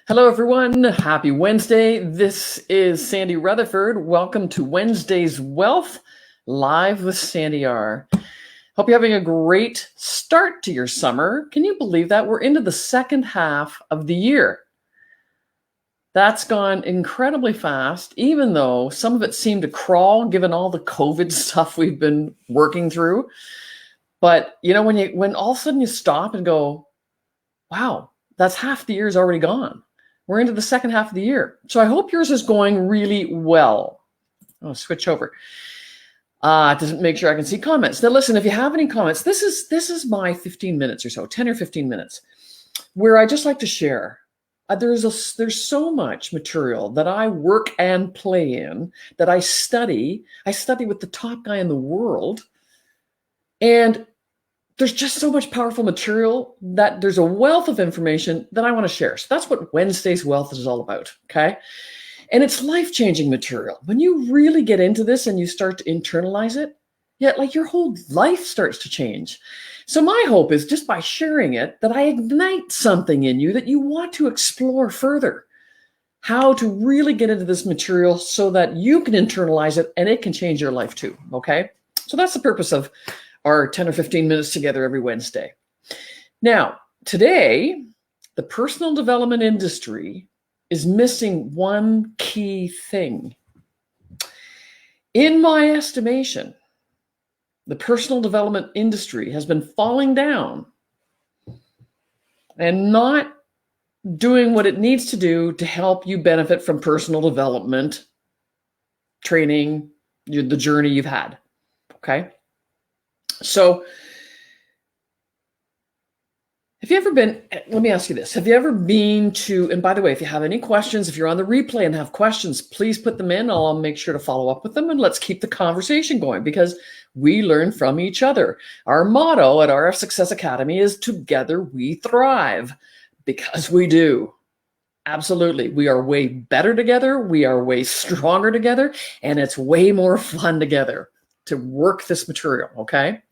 Hello, everyone. Happy Wednesday. This is Sandy Rutherford. Welcome to Wednesday's Wealth Live with Sandy R. Hope you're having a great start to your summer. Can you believe that? We're into the second half of the year. That's gone incredibly fast, even though some of it seemed to crawl given all the COVID stuff we've been working through. But you know, when all of a sudden you stop and go, wow, that's half the year's already gone. We're into the second half of the year. So I hope yours is going really well. I'll switch over. To make sure I can see comments. Now listen, if you have any comments, this is my 15 minutes or so, 10 or 15 minutes, where I just like to share. There's so much material that I work and play in, that I study. I study with the top guy in the world. And there's just so much powerful material that there's a wealth of information that I want to share. So that's what Wednesday's Wealth is all about, okay? And it's life-changing material. When you really get into this and you start to internalize it, like your whole life starts to change. So my hope is just by sharing it that I ignite something in you that you want to explore further. How to really get into this material so that you can internalize it and it can change your life too, okay? So that's the purpose of our 10 or 15 minutes together every Wednesday. Now, today, the personal development industry is missing one key thing. In my estimation, the personal development industry has been falling down and not doing what it needs to do to help you benefit from personal development, training, the journey you've had, okay? So have you ever been, let me ask you this, have you ever been to, and by the way, if you have any questions, if you're on the replay and have questions, please put them in. I'll make sure to follow up with them, and let's keep the conversation going because we learn from each other. Our motto at RF Success Academy is together we thrive, because we do. Absolutely. We are way better together. We are way stronger together, and it's way more fun together to work this material, okay?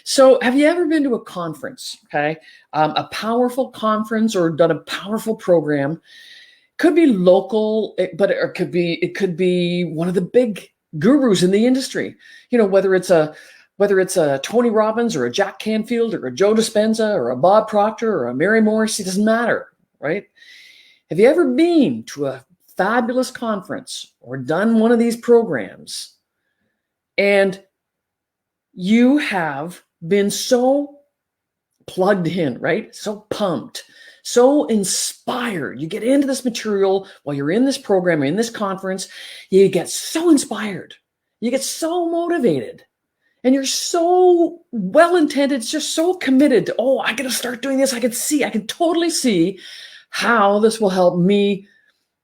So have you ever been to a conference, okay? A powerful conference or done a powerful program? Could be local, but it could be one of the big gurus in the industry. You know, whether it's a Tony Robbins or a Jack Canfield or a Joe Dispenza or a Bob Proctor or a Mary Morris, it doesn't matter, right? Have you ever been to a fabulous conference or done one of these programs and you have been so plugged in, right? So pumped, so inspired. You get into this material while you're in this program or in this conference, you get so inspired. You get so motivated. And you're so well-intended, just so committed to, oh, I got to start doing this. I can totally see how this will help me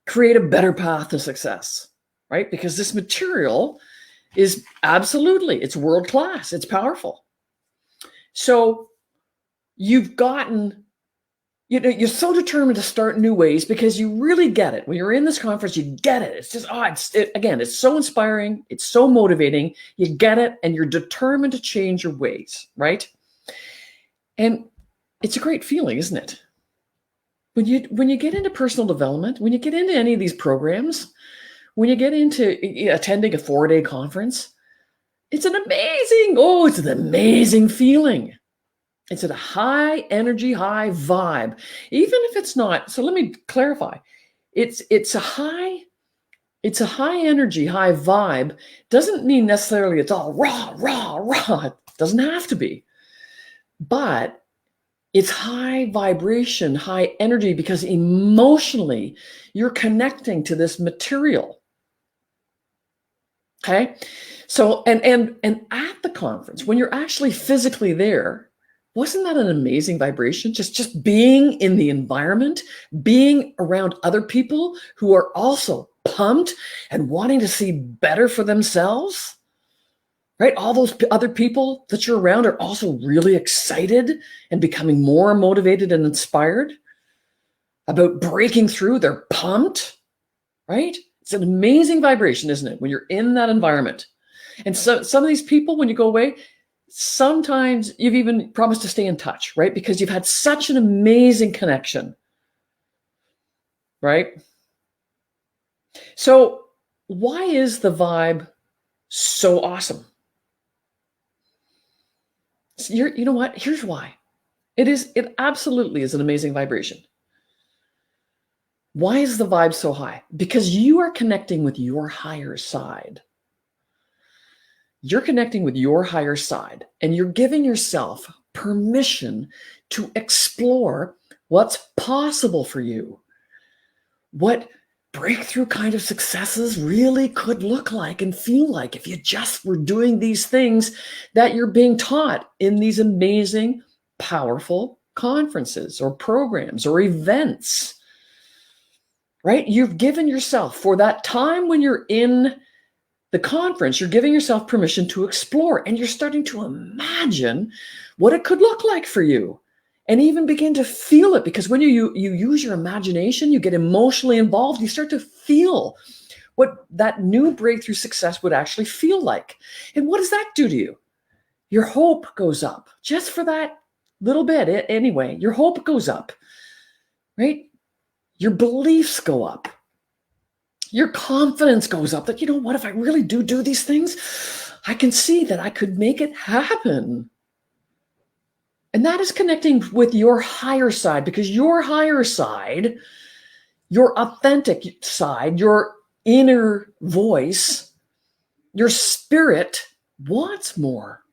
create a better path to success, right? Because this material is absolutely, it's world-class, it's powerful. So you've gotten, you're so determined to start new ways because you really get it. When you're in this conference, you get it. It's just, again, it's so inspiring. It's so motivating. You get it, and you're determined to change your ways, right? And it's a great feeling, isn't it? When you get into personal development, when you get into any of these programs, when you get into attending a 4-day conference, it's an amazing feeling. It's at a high energy, high vibe. Even if it's not, so let me clarify. It's a high energy, high vibe. Doesn't mean necessarily it's all rah. It doesn't have to be. But it's high vibration, high energy, because emotionally you're connecting to this material. Okay? So, and at the conference, when you're actually physically there, wasn't that an amazing vibration? Just being in the environment, being around other people who are also pumped and wanting to see better for themselves, right? All those other people that you're around are also really excited and becoming more motivated and inspired about breaking through. They're pumped, right? It's an amazing vibration, isn't it? When you're in that environment. And so some of these people, when you go away, sometimes you've even promised to stay in touch, right? Because you've had such an amazing connection. right? So why is the vibe so awesome? You know what? Here's why. It absolutely is an amazing vibration. Why is the vibe so high? Because you are connecting with your higher side. You're connecting with your higher side, and you're giving yourself permission to explore what's possible for you. What breakthrough kind of successes really could look like and feel like if you just were doing these things that you're being taught in these amazing, powerful conferences or programs or events, right? You've given yourself, for that time when you're in the conference, you're giving yourself permission to explore, and you're starting to imagine what it could look like for you and even begin to feel it. Because when you use your imagination, you get emotionally involved, you start to feel what that new breakthrough success would actually feel like. And what does that do to you? Your hope goes up just for that little bit. Anyway, your hope goes up, right? Your beliefs go up. Your confidence goes up that, you know what, if I really do these things, I can see that I could make it happen. And that is connecting with your higher side, because your higher side, your authentic side, your inner voice, your spirit wants more.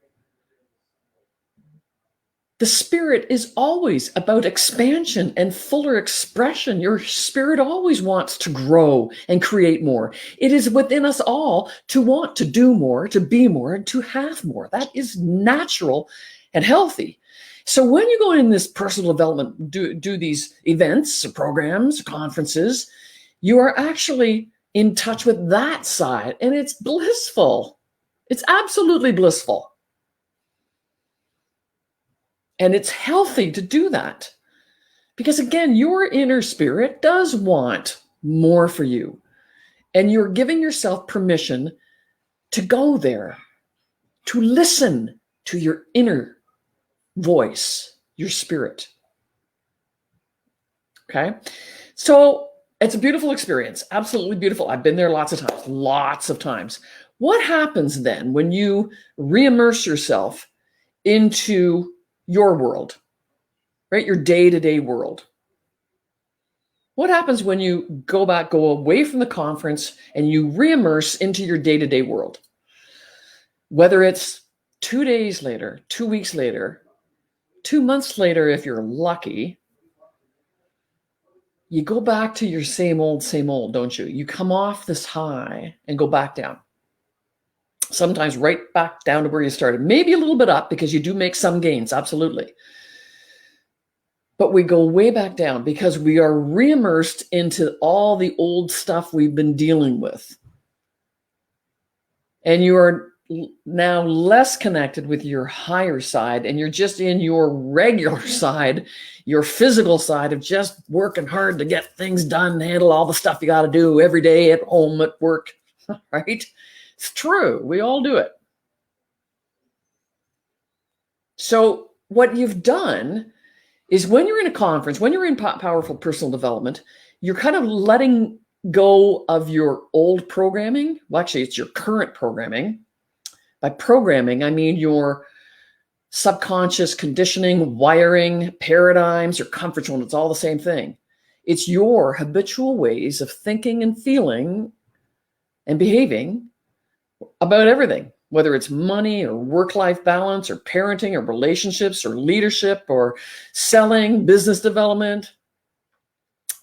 The spirit is always about expansion and fuller expression. Your spirit always wants to grow and create more. It is within us all to want to do more, to be more, and to have more. That is natural and healthy. So when you go in this personal development, do these events, programs, conferences, you are actually in touch with that side, and it's blissful. It's absolutely blissful. And it's healthy to do that. Because again, your inner spirit does want more for you. And you're giving yourself permission to go there, to listen to your inner voice, your spirit. Okay? So it's a beautiful experience, absolutely beautiful. I've been there lots of times. What happens then when you re-immerse yourself into your world, right? Your day-to-day world? What happens when you go away from the conference and you re-immerse into your day-to-day world? Whether it's 2 days later, 2 weeks later, 2 months later, if you're lucky, you go back to your same old, don't you? You come off this high and go back down. Sometimes right back down to where you started. Maybe a little bit up, because you do make some gains, absolutely. But we go way back down because we are re-immersed into all the old stuff we've been dealing with. And you are now less connected with your higher side, and you're just in your regular side, your physical side of just working hard to get things done, handle all the stuff you got to do every day at home, at work, right? It's true. We all do it. So what you've done is, when you're in a conference, when you're in powerful personal development, you're kind of letting go of your old programming. Well, actually, it's your current programming. By programming, I mean your subconscious conditioning, wiring, paradigms, your comfort zone. It's all the same thing. It's your habitual ways of thinking and feeling and behaving about everything, whether it's money or work-life balance or parenting or relationships or leadership or selling, business development,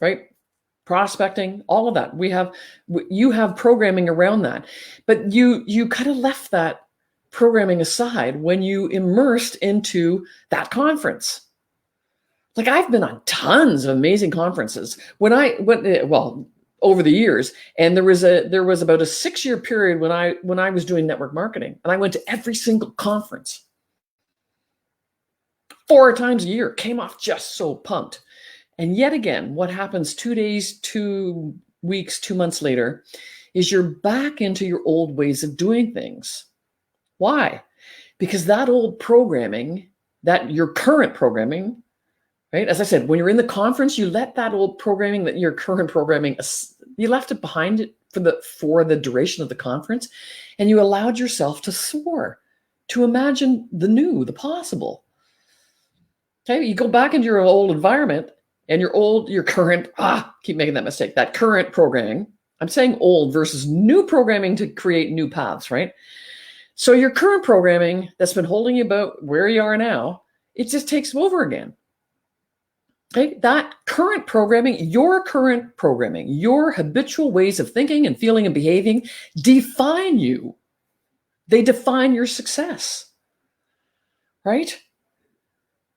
right? Prospecting, all of that. You have programming around that, but you kind of left that programming aside when you immersed into that conference. Like, I've been on tons of amazing conferences over the years, and there was about a 6-year period when I was doing network marketing, and I went to every single conference 4 times a year, came off just so pumped. And yet again, what happens 2 days, 2 weeks, 2 months later is you're back into your old ways of doing things. Why? Because that old programming, that your current programming, right? As I said, when you're in the conference, you let that old programming, that your current programming, you left it behind it for the duration of the conference, and you allowed yourself to soar, to imagine the new, the possible. Okay, you go back into your old environment and your current, keep making that mistake, that current programming. I'm saying old versus new programming to create new paths, right? So your current programming that's been holding you about where you are now, it just takes over again. Okay? That current programming, your habitual ways of thinking and feeling and behaving define you. They define your success, right?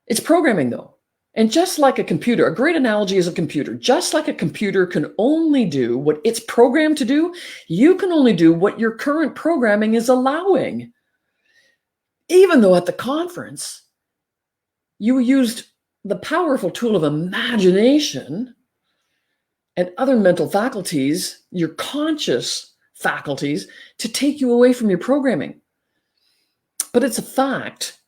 It's programming though. And just like a computer, a great analogy is a computer. Just like a computer can only do what it's programmed to do, you can only do what your current programming is allowing. Even though at the conference, you used the powerful tool of imagination and other mental faculties, your conscious faculties, to take you away from your programming. But it's a fact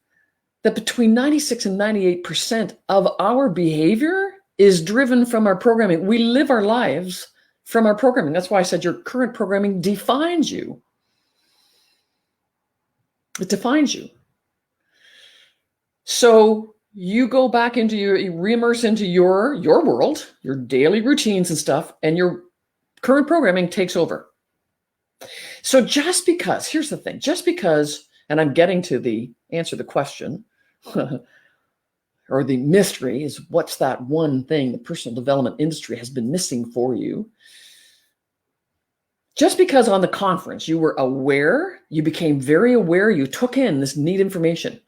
that between 96 and 98% of our behavior is driven from our programming. We live our lives from our programming. That's why I said your current programming defines you. It defines you. So you go back into you re-immerse into your world, your daily routines and stuff, and your current programming takes over. So just because, here's the thing, just because, and I'm getting to the answer to the question, or the mystery is, what's that one thing the personal development industry has been missing for you? Just because on the conference you were aware, you became very aware, you took in this neat information,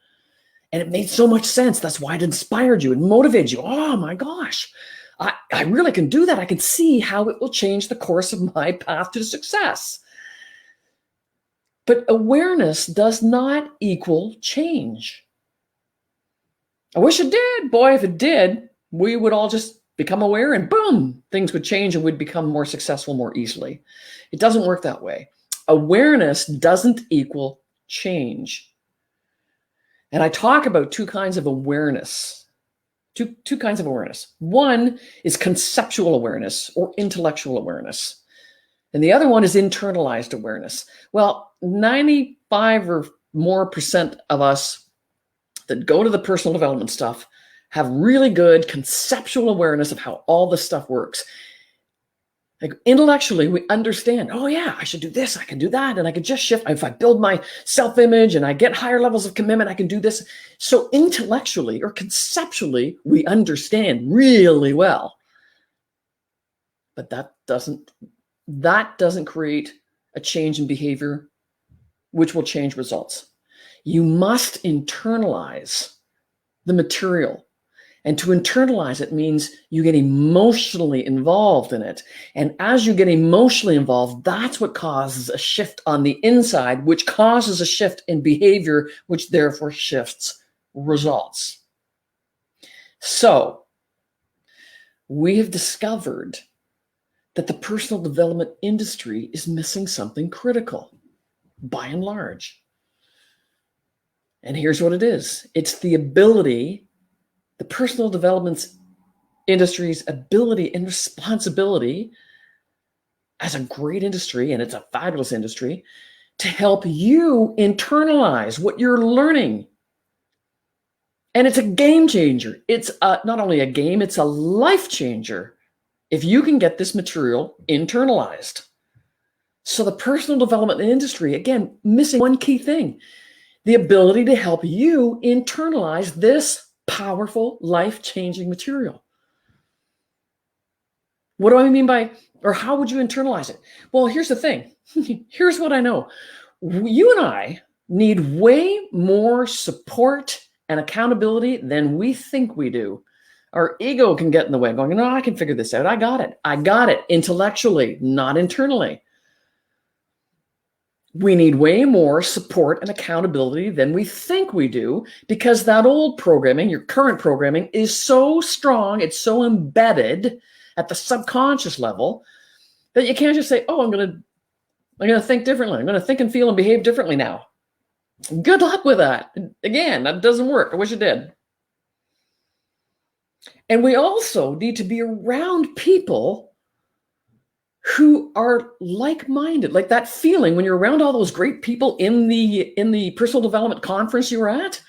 and it made so much sense. That's why it inspired you, it motivated you. Oh my gosh, I really can do that. I can see how it will change the course of my path to success. But awareness does not equal change. I wish it did. Boy, if it did, we would all just become aware and boom, things would change and we'd become more successful more easily. It doesn't work that way. Awareness doesn't equal change. And I talk about two kinds of awareness. Two kinds of awareness. One is conceptual awareness or intellectual awareness. And the other one is internalized awareness. Well, 95 or more percent of us that go to the personal development stuff have really good conceptual awareness of how all this stuff works. Like intellectually, we understand, oh yeah, I should do this, I can do that, and I can just shift. If I build my self-image and I get higher levels of commitment, I can do this. So intellectually or conceptually, we understand really well. But that doesn't create a change in behavior, which will change results. You must internalize the material. And to internalize it means you get emotionally involved in it. And as you get emotionally involved, that's what causes a shift on the inside, which causes a shift in behavior, which therefore shifts results. So we have discovered that the personal development industry is missing something critical, by and large. And here's what it is. It's the ability, the personal development industry's ability and responsibility as a great industry, and it's a fabulous industry, to help you internalize what you're learning. And it's a game changer. It's not only a game, it's a life changer if you can get this material internalized. So the personal development industry, again, missing one key thing, the ability to help you internalize this powerful, life-changing material. What do I mean by, or how would you internalize it? Well, here's the thing. Here's what I know. You and I need way more support and accountability than we think we do. Our ego can get in the way, going, no, I can figure this out. I got it intellectually, not internally. We need way more support and accountability than we think we do, because that old programming, your current programming, is so strong, it's so embedded at the subconscious level that you can't just say, oh, I'm going to think differently. I'm going to think and feel and behave differently now. Good luck with that. Again, that doesn't work. I wish it did. And we also need to be around people who are like-minded, like that feeling when you're around all those great people in the personal development conference you were at.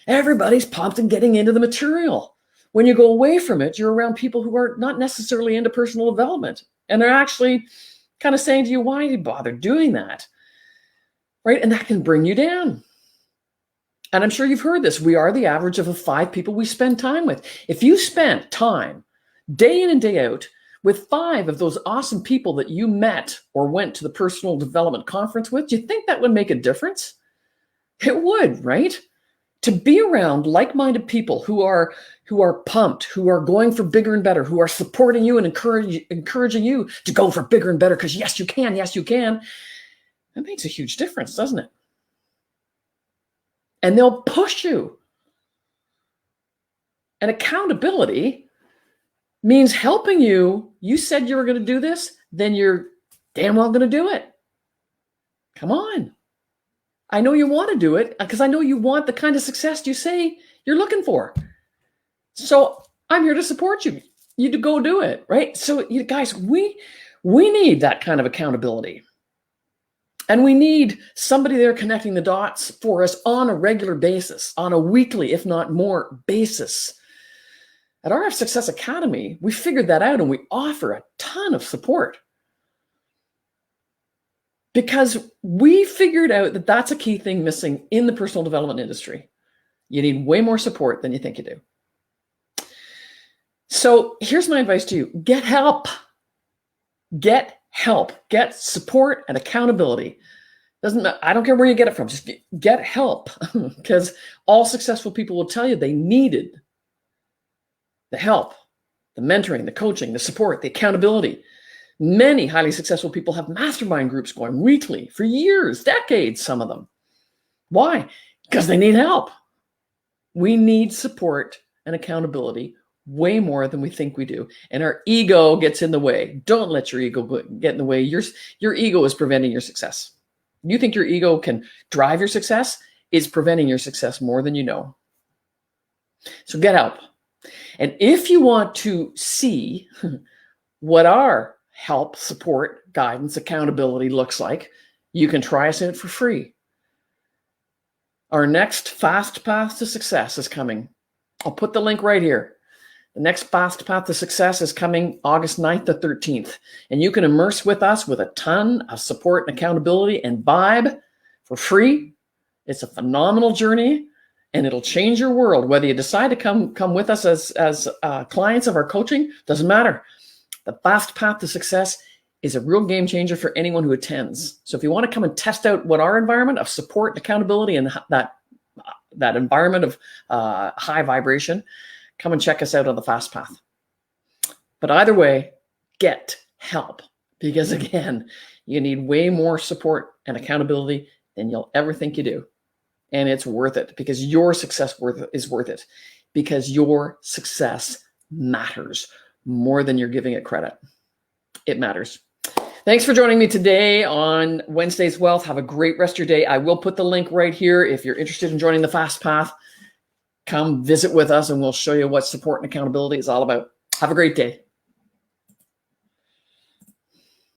Everybody's pumped and getting into the material. When you go away from it, you're around people who are not necessarily into personal development, and they're actually kind of saying to you, why do you bother doing that? Right? And that can bring you down. And I'm sure you've heard this. We are the average of the 5 people we spend time with. If you spent time day in and day out with 5 of those awesome people that you met or went to the personal development conference with, do you think that would make a difference? It would, right? To be around like-minded people who are pumped, who are going for bigger and better, who are supporting you and encouraging you to go for bigger and better because yes, you can, that makes a huge difference, doesn't it? And they'll push you. And accountability means helping you. You said you were going to do this, then you're damn well going to do it. Come on. I know you want to do it because I know you want the kind of success you say you're looking for. So I'm here to support you. You to go do it, right? So you guys, we need that kind of accountability. And we need somebody there connecting the dots for us on a regular basis, on a weekly, if not more, basis. At RF Success Academy, we figured that out and we offer a ton of support. Because we figured out that that's a key thing missing in the personal development industry. You need way more support than you think you do. So here's my advice to you. Get help. Get help. Get support and accountability. I don't care where you get it from. Just get help. Because all successful people will tell you they needed the help, the mentoring, the coaching, the support, the accountability. Many highly successful people have mastermind groups going weekly for years, decades, some of them. Why? Because they need help. We need support and accountability way more than we think we do. And our ego gets in the way. Don't let your ego get in the way. Your ego is preventing your success. You think your ego can drive your success? It's preventing your success more than you know. So get help. And if you want to see what our help, support, guidance, accountability looks like, you can try us out for free. Our next Fast Path to Success is coming. I'll put the link right here. The next Fast Path to Success is coming August 9th to 13th. And you can immerse with us with a ton of support and accountability and vibe for free. It's a phenomenal journey and it'll change your world. Whether you decide to come with us as clients of our coaching, doesn't matter. The Fast Path to Success is a real game changer for anyone who attends. So if you want to come and test out what our environment of support and accountability and that environment of high vibration, come and check us out on the Fast Path. But either way, get help. Because again, you need way more support and accountability than you'll ever think you do. And it's worth it because your success is worth it. Because your success matters more than you're giving it credit. It matters. Thanks for joining me today on Wednesday's Wealth. Have a great rest of your day. I will put the link right here. If you're interested in joining the Fast Path, come visit with us and we'll show you what support and accountability is all about. Have a great day.